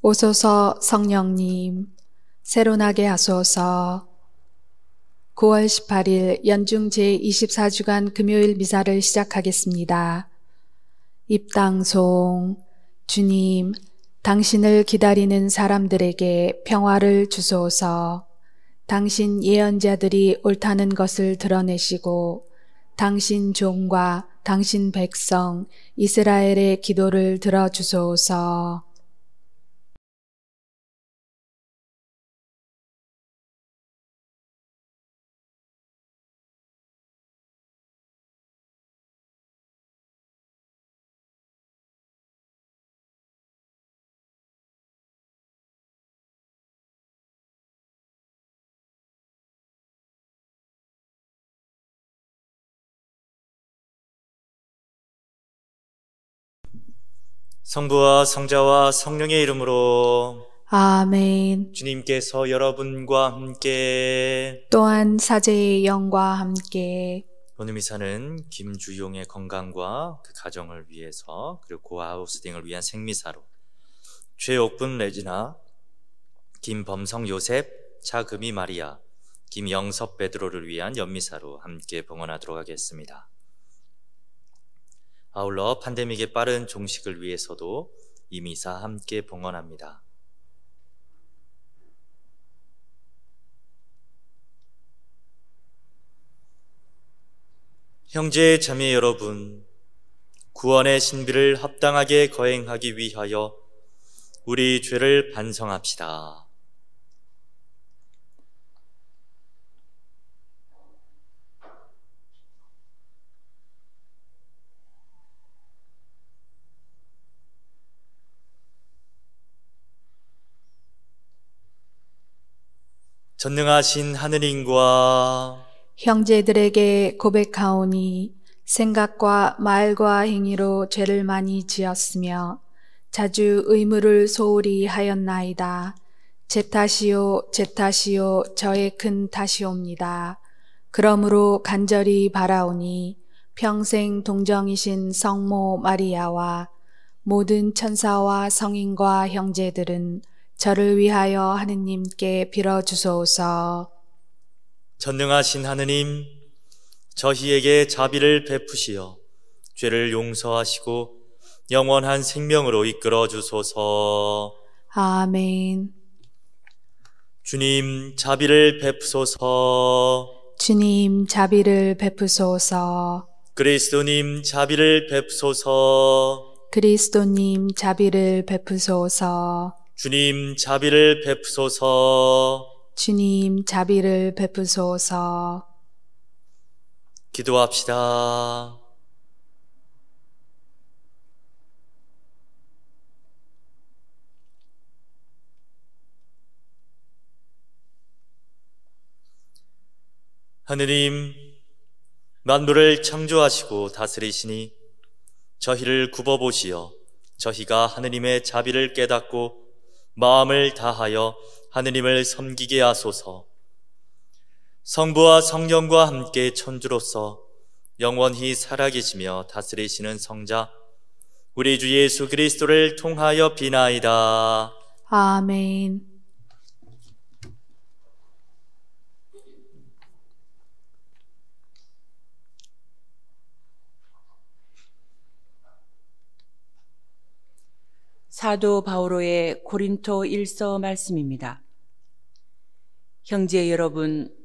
오소서 성령님, 새로나게 하소서. 9월 18일 연중 제24주간 금요일 미사를 시작하겠습니다. 입당송. 주님, 당신을 기다리는 사람들에게 평화를 주소서. 당신 예언자들이 옳다는 것을 드러내시고 당신 종과 당신 백성 이스라엘의 기도를 들어주소서. 성부와 성자와 성령의 이름으로 아멘. 주님께서 여러분과 함께 또한 사제의 영과 함께 오늘 미사는 김주용의 건강과 그 가정을 위해서 그리고 고아하우스 등을 위한 생미사로 최옥분 레지나, 김범성 요셉, 차금희 마리아, 김영섭 베드로를 위한 연미사로 함께 봉헌하도록 하겠습니다. 아울러 팬데믹의 빠른 종식을 위해서도 이 미사 함께 봉헌합니다. 형제 자매 여러분, 구원의 신비를 합당하게 거행하기 위하여 우리 죄를 반성합시다. 전능하신 하느님과 형제들에게 고백하오니 생각과 말과 행위로 죄를 많이 지었으며 자주 의무를 소홀히 하였나이다. 제 탓이요 저의 큰 탓이옵니다. 그러므로 간절히 바라오니 평생 동정이신 성모 마리아와 모든 천사와 성인과 형제들은 저를 위하여 하느님께 빌어주소서. 전능하신 하느님, 저희에게 자비를 베푸시어 죄를 용서하시고 영원한 생명으로 이끌어 주소서. 아멘. 주님, 자비를 베푸소서. 주님, 자비를 베푸소서. 그리스도님, 자비를 베푸소서. 그리스도님, 자비를 베푸소서. 주님, 자비를 베푸소서. 주님, 자비를 베푸소서. 기도합시다. 하느님, 만물을 창조하시고 다스리시니 저희를 굽어보시어 저희가 하느님의 자비를 깨닫고 마음을 다하여 하느님을 섬기게 하소서. 성부와 성령과 함께 천주로서 영원히 살아계시며 다스리시는 성자 우리 주 예수 그리스도를 통하여 비나이다. 아멘. 사도 바오로의 고린토 1서 말씀입니다. 형제 여러분,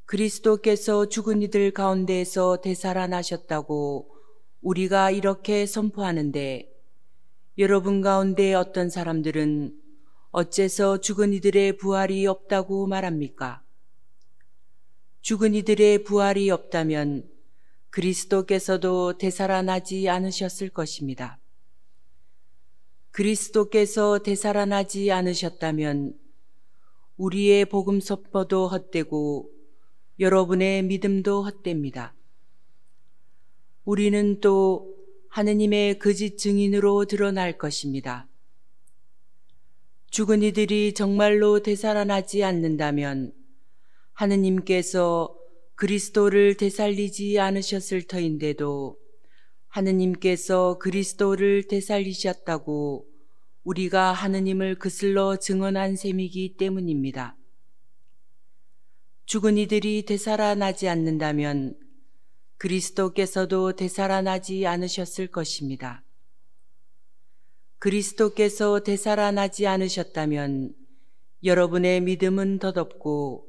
그리스도께서 죽은 이들 가운데에서 되살아나셨다고 우리가 이렇게 선포하는데 여러분 가운데 어떤 사람들은 어째서 죽은 이들의 부활이 없다고 말합니까? 죽은 이들의 부활이 없다면 그리스도께서도 되살아나지 않으셨을 것입니다. 그리스도께서 되살아나지 않으셨다면 우리의 복음 선포도 헛되고 여러분의 믿음도 헛됩니다. 우리는 또 하느님의 거짓 증인으로 드러날 것입니다. 죽은 이들이 정말로 되살아나지 않는다면 하느님께서 그리스도를 되살리지 않으셨을 터인데도 하느님께서 그리스도를 되살리셨다고 우리가 하느님을 그슬로 증언한 셈이기 때문입니다. 죽은 이들이 되살아나지 않는다면 그리스도께서도 되살아나지 않으셨을 것입니다. 그리스도께서 되살아나지 않으셨다면 여러분의 믿음은 덧없고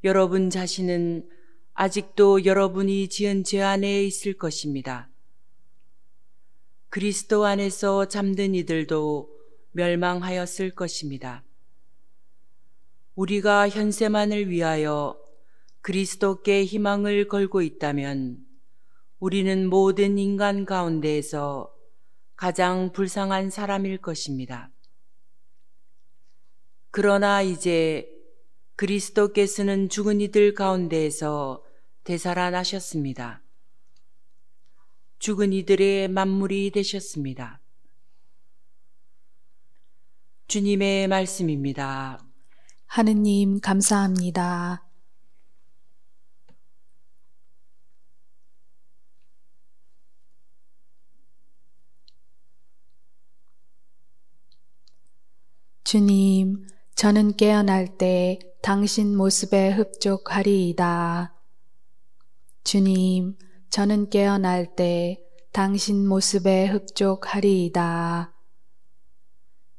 여러분 자신은 아직도 여러분이 지은 죄 안에 있을 것입니다. 그리스도 안에서 잠든 이들도 멸망하였을 것입니다. 우리가 현세만을 위하여 그리스도께 희망을 걸고 있다면 우리는 모든 인간 가운데에서 가장 불쌍한 사람일 것입니다. 그러나 이제 그리스도께서는 죽은 이들 가운데에서 되살아나셨습니다. 죽은 이들의 만물이 되셨습니다. 주님의 말씀입니다. 하느님 감사합니다. 주님, 저는 깨어날 때 당신 모습에 흡족하리이다. 주님, 저는 깨어날 때 당신 모습에 흡족하리이다.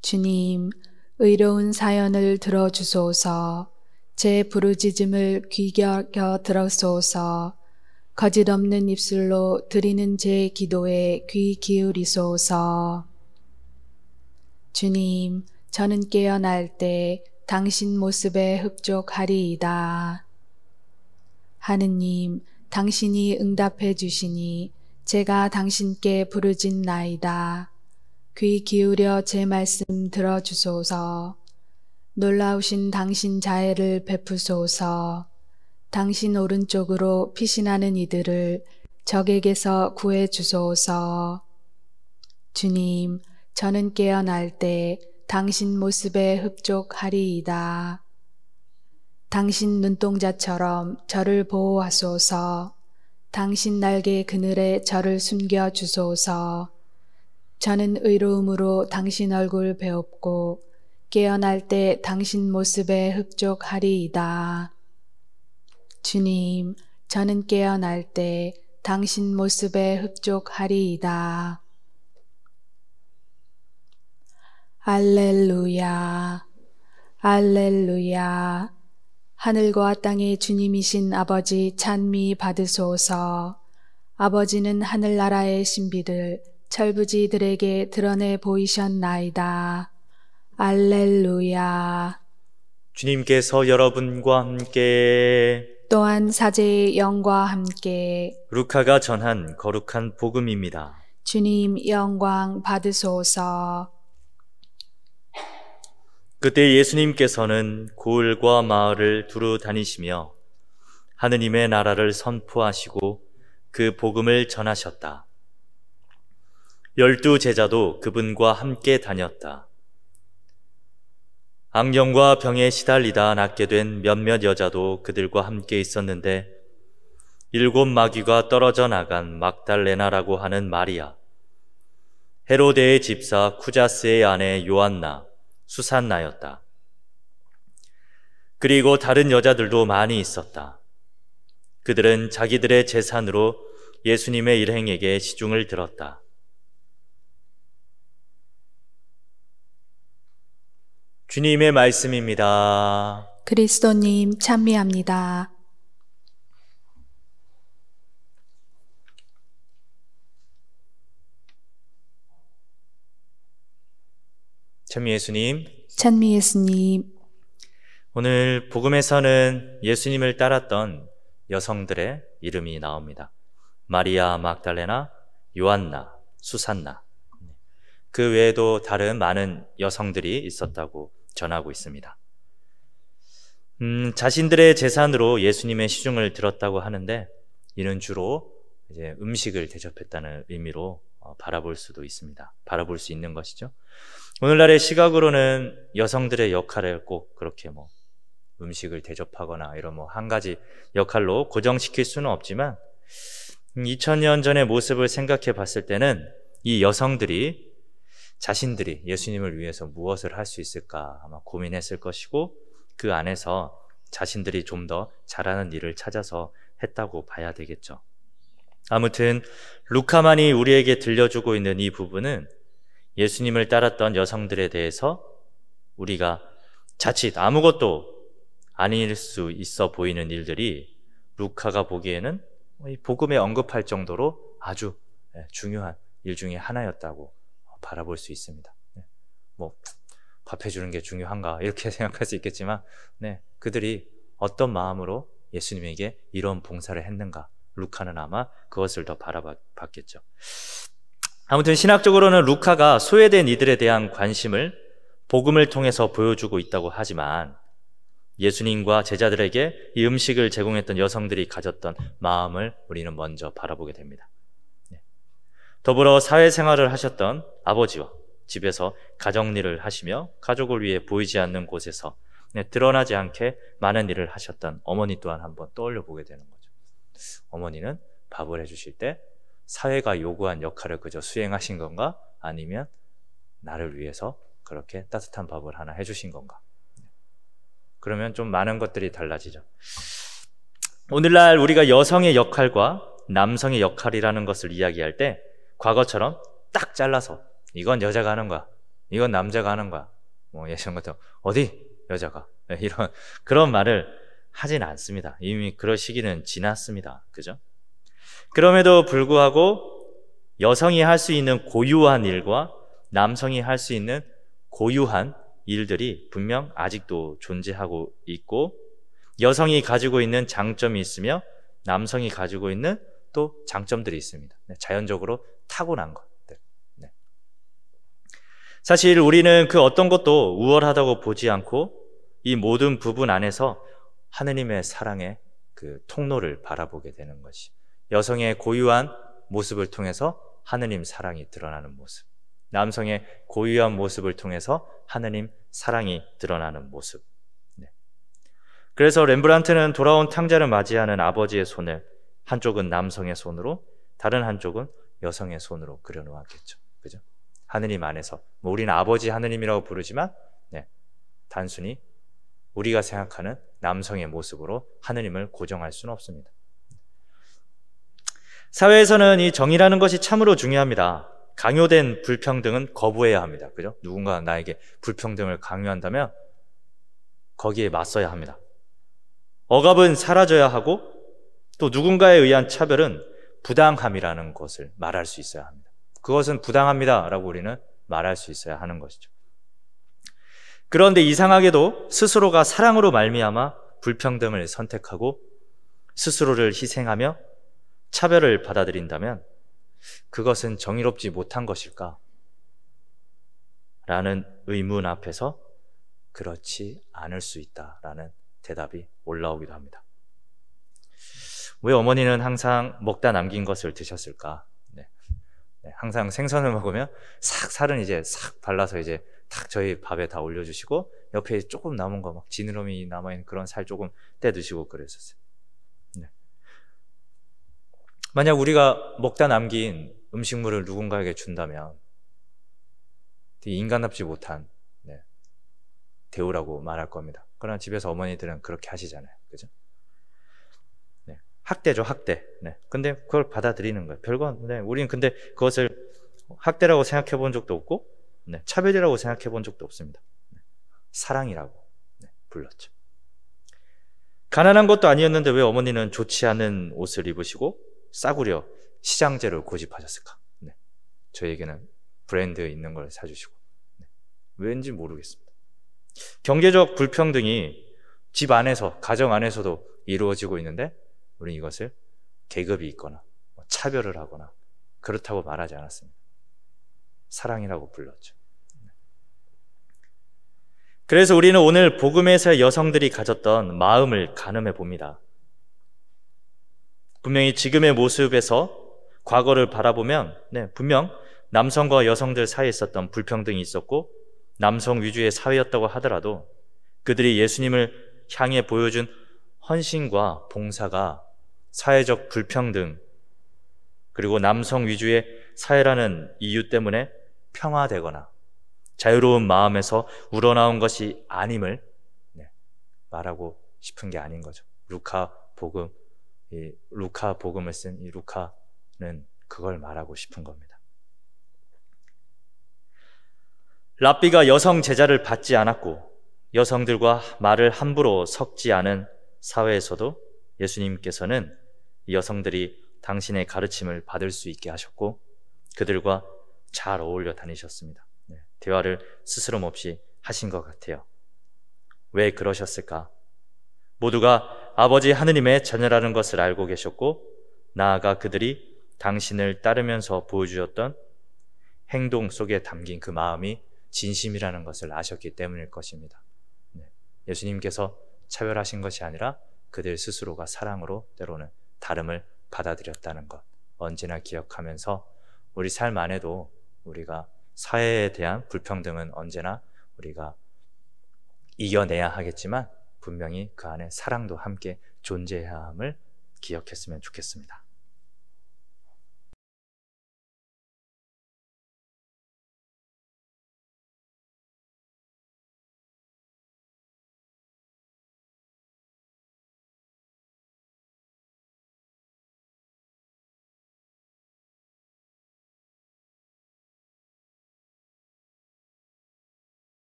주님, 의로운 사연을 들어주소서. 제 부르짖음을 귀 기울여 들으소서. 거짓 없는 입술로 드리는 제 기도에 귀 기울이소서. 주님, 저는 깨어날 때 당신 모습에 흡족하리이다. 하느님, 당신이 응답해 주시니 제가 당신께 부르짖나이다. 귀 기울여 제 말씀 들어주소서. 놀라우신 당신 자애를 베푸소서. 당신 오른쪽으로 피신하는 이들을 적에게서 구해 주소서. 주님, 저는 깨어날 때 당신 모습에 흡족하리이다. 당신 눈동자처럼 저를 보호하소서. 당신 날개 그늘에 저를 숨겨 주소서. 저는 의로움으로 당신 얼굴 배웁고 깨어날 때 당신 모습에 흡족하리이다. 주님, 저는 깨어날 때 당신 모습에 흡족하리이다. 알렐루야, 알렐루야. 하늘과 땅의 주님이신 아버지 찬미 받으소서. 아버지는 하늘나라의 신비들 철부지들에게 드러내 보이셨나이다. 알렐루야. 주님께서 여러분과 함께 또한 사제의 영과 함께 루카가 전한 거룩한 복음입니다. 주님 영광 받으소서. 그때 예수님께서는 고을과 마을을 두루 다니시며 하느님의 나라를 선포하시고 그 복음을 전하셨다. 12 제자도 그분과 함께 다녔다. 악령과 병에 시달리다 낫게 된 몇몇 여자도 그들과 함께 있었는데 7 마귀가 떨어져 나간 막달레나라고 하는 마리아, 헤로데의 집사 쿠자스의 아내 요한나, 수산나였다. 그리고 다른 여자들도 많이 있었다. 그들은 자기들의 재산으로 예수님의 일행에게 시중을 들었다. 주님의 말씀입니다. 그리스도님 찬미합니다. 찬미 예수님. 찬미 예수님. 오늘 복음에서는 예수님을 따랐던 여성들의 이름이 나옵니다. 마리아 막달레나, 요한나, 수산나. 그 외에도 다른 많은 여성들이 있었다고 전하고 있습니다. 자신들의 재산으로 예수님의 시중을 들었다고 하는데 이는 주로 이제 음식을 대접했다는 의미로 바라볼 수도 있습니다. 바라볼 수 있는 것이죠. 오늘날의 시각으로는 여성들의 역할을 꼭 그렇게 음식을 대접하거나 이런 한 가지 역할로 고정시킬 수는 없지만 2000년 전의 모습을 생각해 봤을 때는 이 여성들이 자신들이 예수님을 위해서 무엇을 할 수 있을까 아마 고민했을 것이고 그 안에서 자신들이 좀 더 잘하는 일을 찾아서 했다고 봐야 되겠죠. 아무튼 루카만이 우리에게 들려주고 있는 이 부분은 예수님을 따랐던 여성들에 대해서 우리가 자칫 아무것도 아닐 수 있어 보이는 일들이 루카가 보기에는 복음에 언급할 정도로 아주 중요한 일 중에 하나였다고 바라볼 수 있습니다. 뭐 밥 해주는 게 중요한가 이렇게 생각할 수 있겠지만 그들이 어떤 마음으로 예수님에게 이런 봉사를 했는가 루카는 아마 그것을 더 바라봤겠죠. 아무튼 신학적으로는 루카가 소외된 이들에 대한 관심을 복음을 통해서 보여주고 있다고 하지만 예수님과 제자들에게 이 음식을 제공했던 여성들이 가졌던 마음을 우리는 먼저 바라보게 됩니다. 더불어 사회생활을 하셨던 아버지와 집에서 가정일을 하시며 가족을 위해 보이지 않는 곳에서 드러나지 않게 많은 일을 하셨던 어머니 또한 한번 떠올려 보게 되는 거죠. 어머니는 밥을 해주실 때 사회가 요구한 역할을 그저 수행하신 건가? 아니면 나를 위해서 그렇게 따뜻한 밥을 하나 해주신 건가? 그러면 좀 많은 것들이 달라지죠. 오늘날 우리가 여성의 역할과 남성의 역할이라는 것을 이야기할 때 과거처럼 딱 잘라서 이건 여자가 하는 거야, 이건 남자가 하는 거야, 뭐 예전 같은 어디 여자가 이런 그런 말을 하진 않습니다. 이미 그럴 시기는 지났습니다. 그죠? 그럼에도 불구하고 여성이 할 수 있는 고유한 일과 남성이 할 수 있는 고유한 일들이 분명 아직도 존재하고 있고 여성이 가지고 있는 장점이 있으며 남성이 가지고 있는 또 장점들이 있습니다. 자연적으로 타고난 것들. 사실 우리는 그 어떤 것도 우월하다고 보지 않고 이 모든 부분 안에서 하느님의 사랑의 그 통로를 바라보게 되는 것이 여성의 고유한 모습을 통해서 하느님 사랑이 드러나는 모습, 남성의 고유한 모습을 통해서 하느님 사랑이 드러나는 모습. 그래서 렘브란트는 돌아온 탕자를 맞이하는 아버지의 손을 한쪽은 남성의 손으로 다른 한쪽은 여성의 손으로 그려놓았겠죠. 그죠? 하느님 안에서 우리는 아버지 하느님이라고 부르지만 단순히 우리가 생각하는 남성의 모습으로 하느님을 고정할 수는 없습니다. 사회에서는 이 정의라는 것이 참으로 중요합니다. 강요된 불평등은 거부해야 합니다. 그죠? 누군가 나에게 불평등을 강요한다면 거기에 맞서야 합니다. 억압은 사라져야 하고 또 누군가에 의한 차별은 부당함이라는 것을 말할 수 있어야 합니다. 그것은 부당합니다 라고 우리는 말할 수 있어야 하는 것이죠. 그런데 이상하게도 스스로가 사랑으로 말미암아 불평등을 선택하고 스스로를 희생하며 차별을 받아들인다면 그것은 정의롭지 못한 것일까? 라는 의문 앞에서 그렇지 않을 수 있다라는 대답이 올라오기도 합니다. 왜 어머니는 항상 먹다 남긴 것을 드셨을까? 항상 생선을 먹으면 싹 살은 이제 싹 발라서 이제 탁 저희 밥에 다 올려주시고 옆에 조금 남은 거 막 지느러미 남아있는 그런 살 조금 떼 드시고 그랬었어요. 만약 우리가 먹다 남긴 음식물을 누군가에게 준다면 되게 인간답지 못한 대우라고 말할 겁니다. 그러나 집에서 어머니들은 그렇게 하시잖아요. 그죠? 학대죠, 학대. 근데 그걸 받아들이는 거예요. 별건, 우리는 근데 그것을 학대라고 생각해 본 적도 없고, 차별이라고 생각해 본 적도 없습니다. 사랑이라고 불렀죠. 가난한 것도 아니었는데 왜 어머니는 좋지 않은 옷을 입으시고 싸구려 시장재를 고집하셨을까? 저에게는 브랜드 있는 걸 사주시고. 왠지 모르겠습니다. 경제적 불평등이 집 안에서, 가정 안에서도 이루어지고 있는데 우리는 이것을 계급이 있거나 차별을 하거나 그렇다고 말하지 않았습니다. 사랑이라고 불렀죠. 그래서 우리는 오늘 복음에서의 여성들이 가졌던 마음을 가늠해 봅니다. 분명히 지금의 모습에서 과거를 바라보면 분명 남성과 여성들 사이에 있었던 불평등이 있었고 남성 위주의 사회였다고 하더라도 그들이 예수님을 향해 보여준 헌신과 봉사가 사회적 불평등 그리고 남성 위주의 사회라는 이유 때문에 평화되거나 자유로운 마음에서 우러나온 것이 아님을 말하고 싶은 게 아닌 거죠. 루카 복음을 쓴 이 루카는 그걸 말하고 싶은 겁니다. 랍비가 여성 제자를 받지 않았고 여성들과 말을 함부로 섞지 않은 사회에서도 예수님께서는 이 여성들이 당신의 가르침을 받을 수 있게 하셨고 그들과 잘 어울려 다니셨습니다. 대화를 스스럼 없이 하신 것 같아요. 왜 그러셨을까? 모두가 아버지 하느님의 자녀라는 것을 알고 계셨고 나아가 그들이 당신을 따르면서 보여주었던 행동 속에 담긴 그 마음이 진심이라는 것을 아셨기 때문일 것입니다. 예수님께서 차별하신 것이 아니라 그들 스스로가 사랑으로 때로는 다름을 받아들였다는 것 언제나 기억하면서 우리 삶 안에도 우리가 사회에 대한 불평등은 언제나 우리가 이겨내야 하겠지만 분명히 그 안에 사랑도 함께 존재해야 함을 기억했으면 좋겠습니다.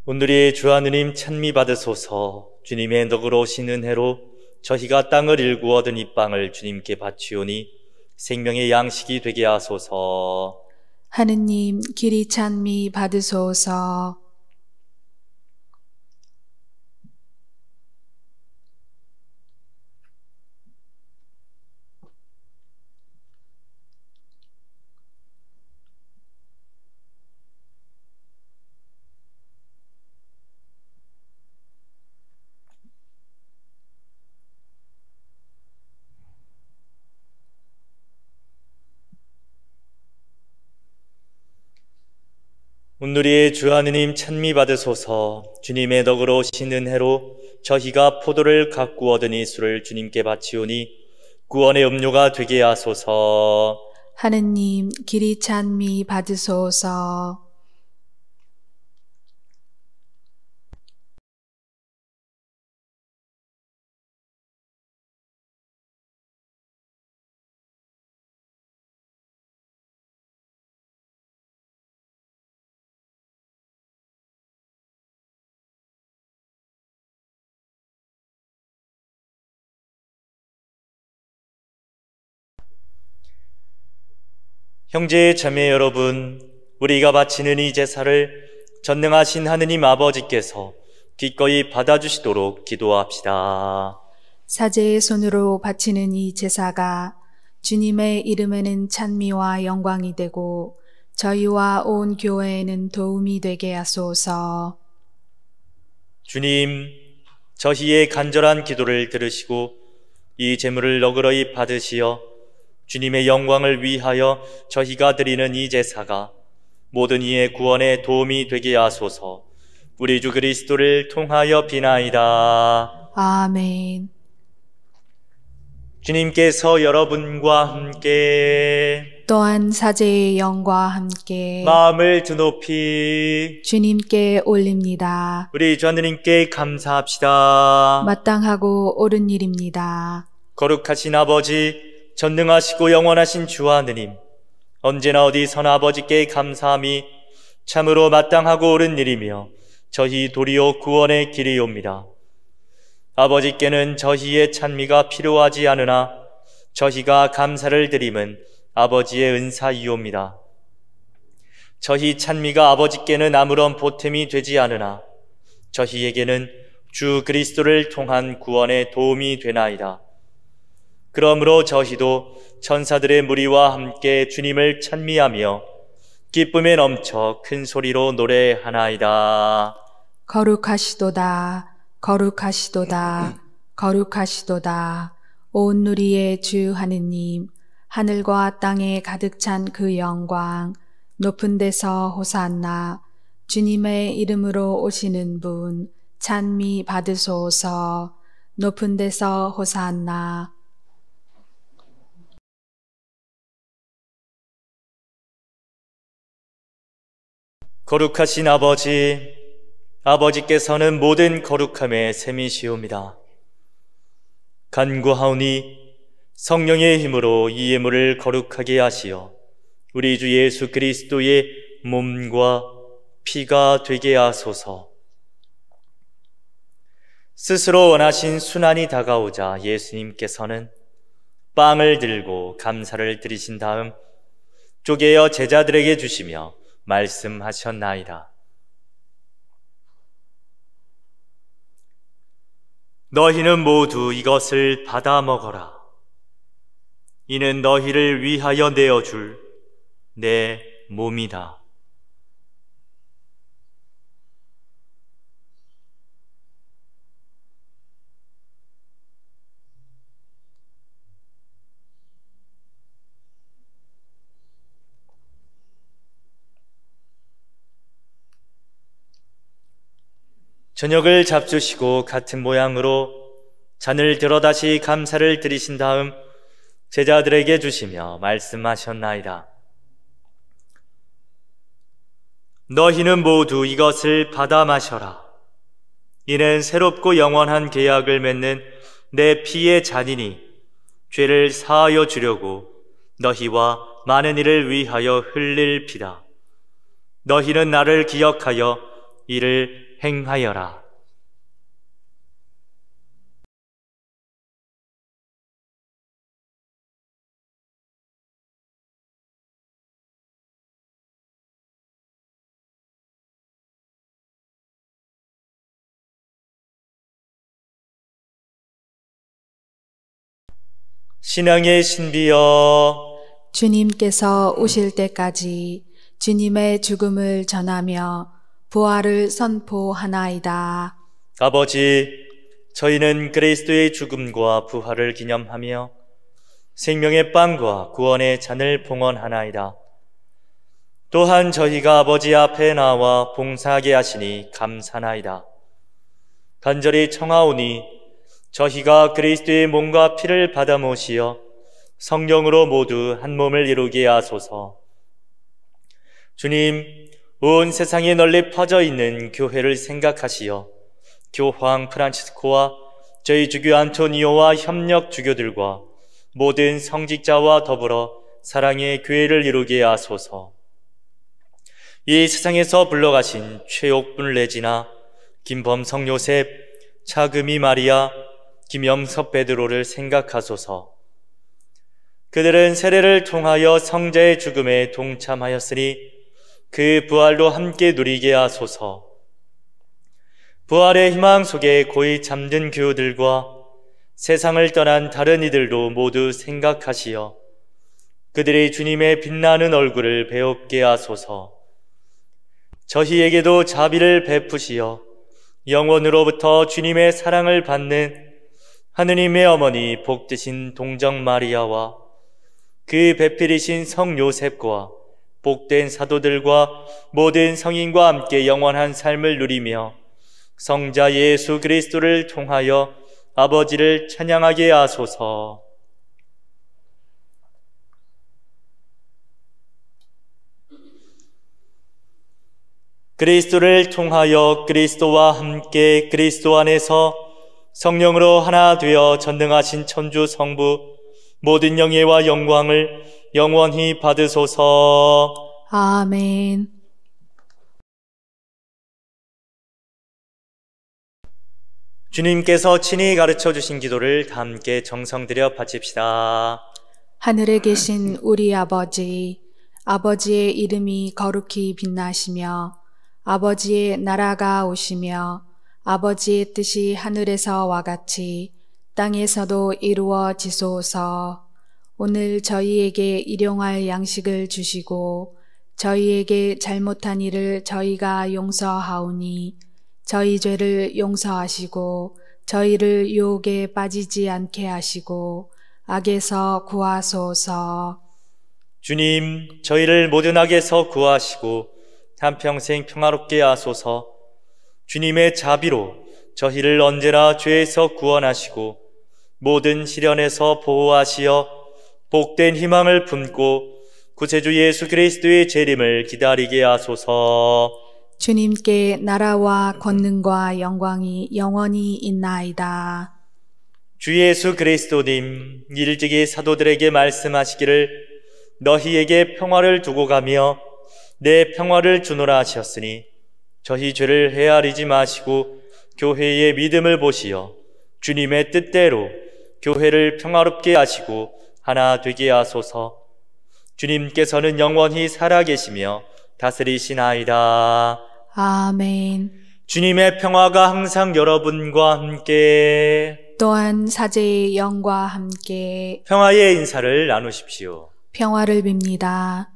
오늘의 주 하느님 찬미 받으소서. 주님의 너그러우신 은혜로 저희가 땅을 일구어 얻은 이 빵을 주님께 바치오니 생명의 양식이 되게 하소서. 하느님 길이 찬미 받으소서. 온누리의 주 하느님 찬미 받으소서. 주님의 너그러우신 은혜로 저희가 포도를 가꾸어 얻은 이 술을 주님께 바치오니 구원의 음료가 되게 하소서. 하느님 길이 찬미 받으소서. 형제 자매 여러분, 우리가 바치는 이 제사를 전능하신 하느님 아버지께서 기꺼이 받아주시도록 기도합시다. 사제의 손으로 바치는 이 제사가 주님의 이름에는 찬미와 영광이 되고 저희와 온 교회에는 도움이 되게 하소서. 주님, 저희의 간절한 기도를 들으시고 이 제물을 너그러이 받으시어 주님의 영광을 위하여 저희가 드리는 이 제사가 모든 이의 구원에 도움이 되게 하소서. 우리 주 그리스도를 통하여 비나이다. 아멘. 주님께서 여러분과 함께 또한 사제의 영과 함께 마음을 드높이 주님께 올립니다. 우리 주 하느님께 감사합시다. 마땅하고 옳은 일입니다. 거룩하신 아버지, 전능하시고 영원하신 주 하느님, 언제나 어디서나 아버지께 감사함이 참으로 마땅하고 옳은 일이며 저희 도리어 구원의 길이옵니다. 아버지께는 저희의 찬미가 필요하지 않으나 저희가 감사를 드림은 아버지의 은사이옵니다. 저희 찬미가 아버지께는 아무런 보탬이 되지 않으나 저희에게는 주 그리스도를 통한 구원에 도움이 되나이다. 그러므로 저희도 천사들의 무리와 함께 주님을 찬미하며 기쁨에 넘쳐 큰 소리로 노래하나이다. 거룩하시도다, 거룩하시도다, 거룩하시도다. 온 누리의 주 하느님, 하늘과 땅에 가득 찬 그 영광, 높은 데서 호산나, 주님의 이름으로 오시는 분, 찬미 받으소서. 높은 데서 호산나. 거룩하신 아버지, 아버지께서는 모든 거룩함의 셈이시옵니다. 간구하오니 성령의 힘으로 이 예물을 거룩하게 하시어 우리 주 예수 그리스도의 몸과 피가 되게 하소서. 스스로 원하신 순환이 다가오자 예수님께서는 빵을 들고 감사를 드리신 다음 쪼개어 제자들에게 주시며 말씀하셨나이다. 너희는 모두 이것을 받아 먹어라. 이는 너희를 위하여 내어줄 내 몸이다. 저녁을 잡수시고 같은 모양으로 잔을 들어 다시 감사를 드리신 다음 제자들에게 주시며 말씀하셨나이다. 너희는 모두 이것을 받아 마셔라. 이는 새롭고 영원한 계약을 맺는 내 피의 잔이니 죄를 사하여 주려고 너희와 많은 이를 위하여 흘릴 피다. 너희는 나를 기억하여 이를 행하여라. 신앙의 신비여, 주님께서 오실 때까지 주님의 죽음을 전하며 부활을 선포하나이다. 아버지, 저희는 그리스도의 죽음과 부활을 기념하며 생명의 빵과 구원의 잔을 봉헌하나이다. 또한 저희가 아버지 앞에 나와 봉사하게 하시니 감사나이다. 간절히 청하오니 저희가 그리스도의 몸과 피를 받아 모시어 성령으로 모두 한 몸을 이루게 하소서. 주님, 온 세상에 널리 퍼져 있는 교회를 생각하시어 교황 프란치스코와 저희 주교 안토니오와 협력 주교들과 모든 성직자와 더불어 사랑의 교회를 이루게 하소서. 이 세상에서 불러가신 최옥분 레지나, 김범성 요셉, 차금이 마리아, 김영섭 베드로를 생각하소서. 그들은 세례를 통하여 성자의 죽음에 동참하였으니 그 부활도 함께 누리게 하소서. 부활의 희망 속에 고이 잠든 교우들과 세상을 떠난 다른 이들도 모두 생각하시어 그들이 주님의 빛나는 얼굴을 배웁게 하소서. 저희에게도 자비를 베푸시어 영원으로부터 주님의 사랑을 받는 하느님의 어머니 복되신 동정 마리아와 그 배필이신 성 요셉과 복된 사도들과 모든 성인과 함께 영원한 삶을 누리며 성자 예수 그리스도를 통하여 아버지를 찬양하게 하소서. 그리스도를 통하여 그리스도와 함께 그리스도 안에서 성령으로 하나 되어 전능하신 천주 성부 모든 영예와 영광을 영원히 받으소서. 아멘. 주님께서 친히 가르쳐 주신 기도를 다 함께 정성 들여 바칩시다. 하늘에 계신 우리 아버지, 아버지의 이름이 거룩히 빛나시며 아버지의 나라가 오시며 아버지의 뜻이 하늘에서와 같이 땅에서도 이루어지소서. 오늘 저희에게 일용할 양식을 주시고 저희에게 잘못한 일을 저희가 용서하오니 저희 죄를 용서하시고 저희를 유혹에 빠지지 않게 하시고 악에서 구하소서. 주님, 저희를 모든 악에서 구하시고 한평생 평화롭게 하소서. 주님의 자비로 저희를 언제나 죄에서 구원하시고 모든 시련에서 보호하시어 복된 희망을 품고 구세주 예수 그리스도의 재림을 기다리게 하소서. 주님께 나라와 권능과 영광이 영원히 있나이다. 주 예수 그리스도님, 일찍이 사도들에게 말씀하시기를 너희에게 평화를 두고 가며 내 평화를 주노라 하셨으니 저희 죄를 헤아리지 마시고 교회의 믿음을 보시어 주님의 뜻대로 교회를 평화롭게 하시고 하나 되게 하소서. 주님께서는 영원히 살아계시며 다스리시나이다. 아멘. 주님의 평화가 항상 여러분과 함께 또한 사제의 영과 함께 평화의 인사를 나누십시오. 평화를 빕니다.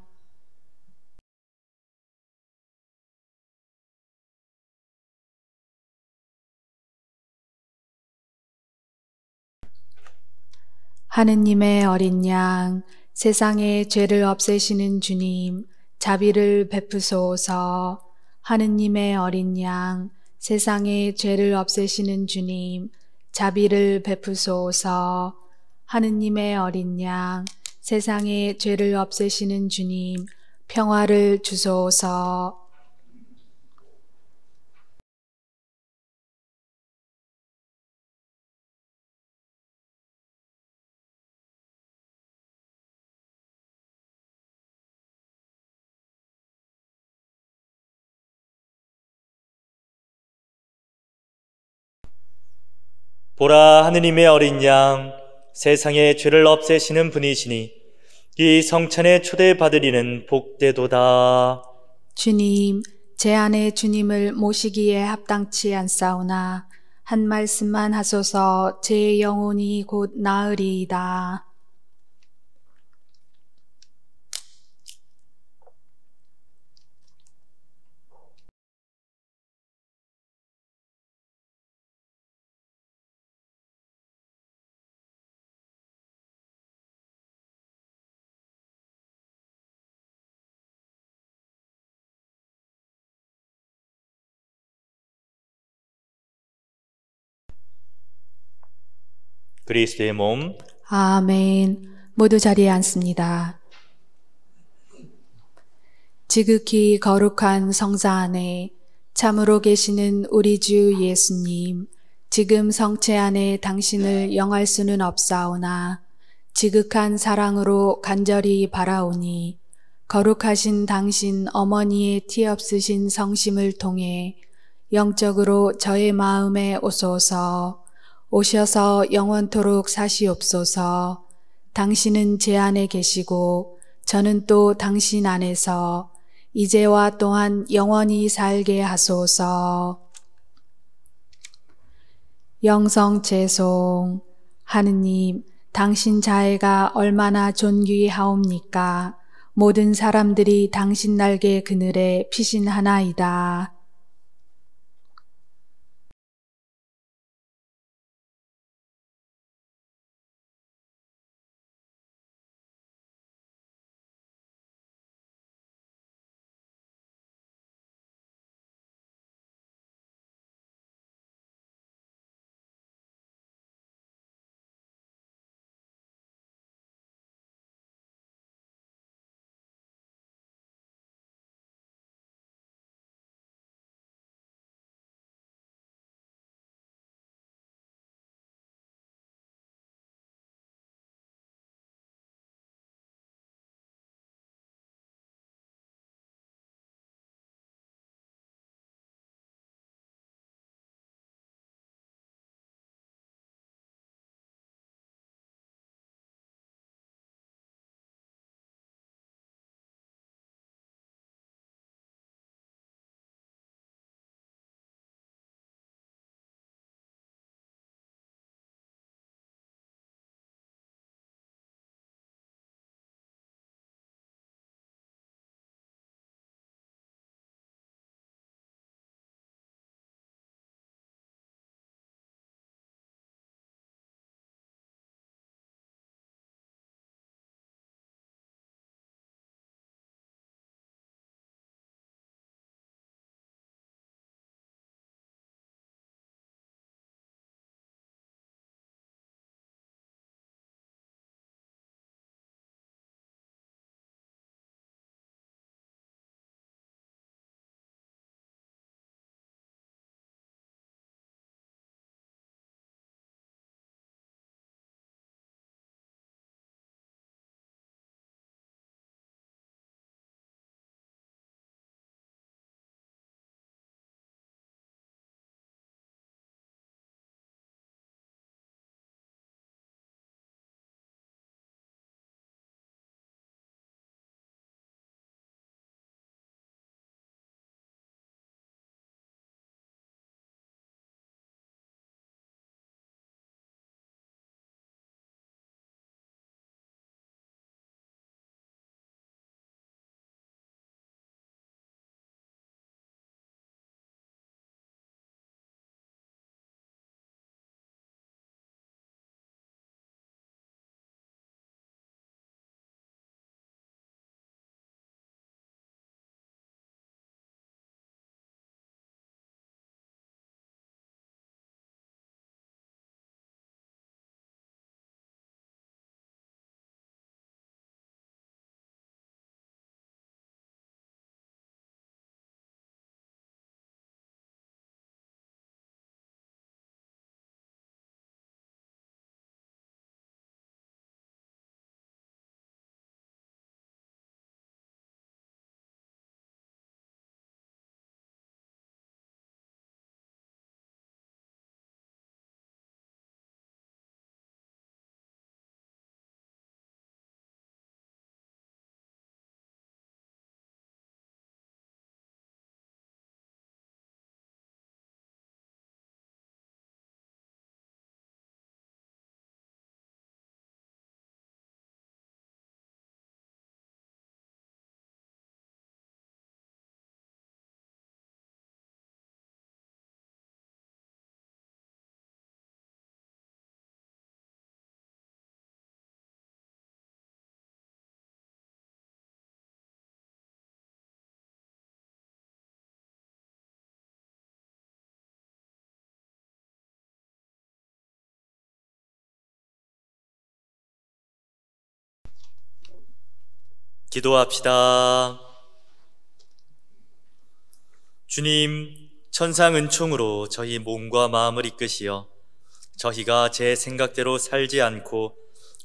하느님의 어린 양, 세상의 죄를 없애시는 주님, 자비를 베푸소서. 하느님의 어린 양, 세상의 죄를 없애시는 주님, 자비를 베푸소서. 하느님의 어린 양, 세상의 죄를 없애시는 주님, 평화를 주소서. 보라, 하느님의 어린 양, 세상의 죄를 없애시는 분이시니 이 성찬에 초대받으리는 복되도다. 주님, 제 안에 주님을 모시기에 합당치 않사오나 한 말씀만 하소서. 제 영혼이 곧 나으리이다. 그리스도의 몸, 아멘. 모두 자리에 앉습니다. 지극히 거룩한 성사 안에 참으로 계시는 우리 주 예수님, 지금 성체 안에 당신을 영할 수는 없사오나 지극한 사랑으로 간절히 바라오니 거룩하신 당신 어머니의 티 없으신 성심을 통해 영적으로 저의 마음에 오소서. 오셔서 영원토록 사시옵소서. 당신은 제 안에 계시고 저는 또 당신 안에서 이제와 또한 영원히 살게 하소서. 영성채송. 하느님, 당신 자애가 얼마나 존귀하옵니까? 모든 사람들이 당신 날개 그늘에 피신하나이다. 기도합시다. 주님, 천상 은총으로 저희 몸과 마음을 이끄시어 저희가 제 생각대로 살지 않고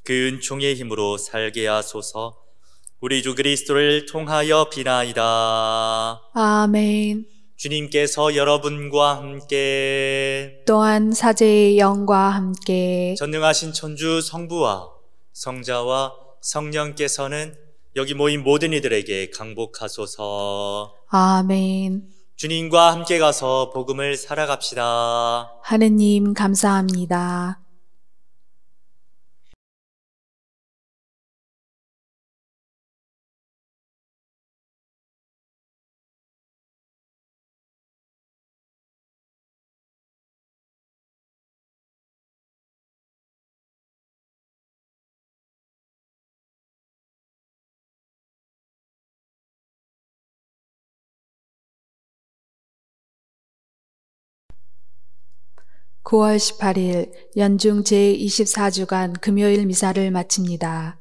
그 은총의 힘으로 살게 하소서. 우리 주 그리스도를 통하여 비나이다. 아멘. 주님께서 여러분과 함께 또한 사제의 영과 함께 전능하신 천주 성부와 성자와 성령께서는 여기 모인 모든 이들에게 강복하소서. 아멘. 주님과 함께 가서 복음을 살아갑시다. 하느님 감사합니다. 9월 18일 연중 제24주간 금요일 미사를 마칩니다.